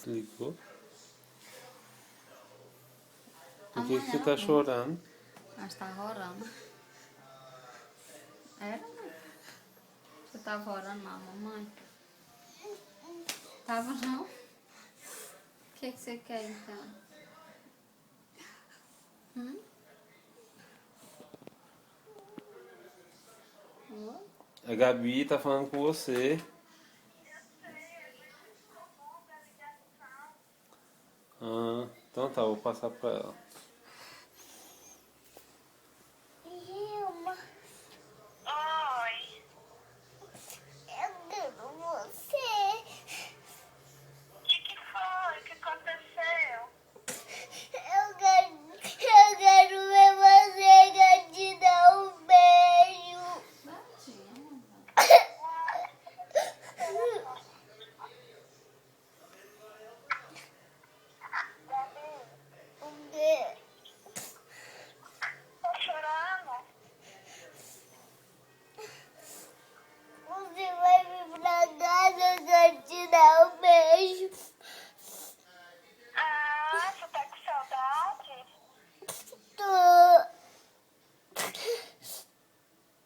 Desligou. Por que Amanhã você tá chorando? Mas tá orando. Era, mãe? Você tava orando lá, mamãe? Tava não? O que você quer então? Oi? A Gabi tá falando com você. Ah, então tá, vou passar pra ela. Vilma. Oi. Eu quero você. O que foi? O que aconteceu? Eu quero ver você, quero te dar um beijo. Gatinha. O quê? Tô chorando. Você vai vir pra casa, eu quero te dar um beijo. Ah, você tá com saudade? Tô.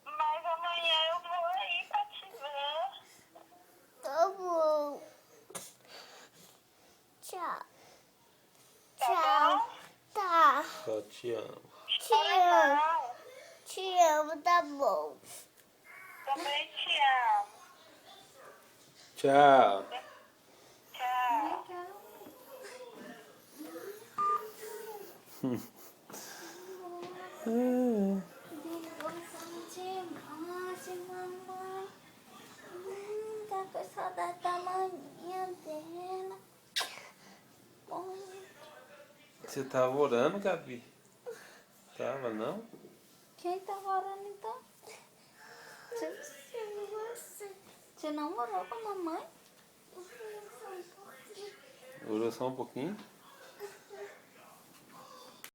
Mas amanhã eu vou aí pra te ver. Tá bom. Tchau. Tá bom? Tá. Só te amo. Te amo. Te amo, tá bom. Também te amo. Tchau. Tchau. Mamãe. Tá com saudade da maminha dela. Você tava orando, Gabi? Tava, não? Quem tá orando então? Você não orou com a mamãe? Orou só um pouquinho?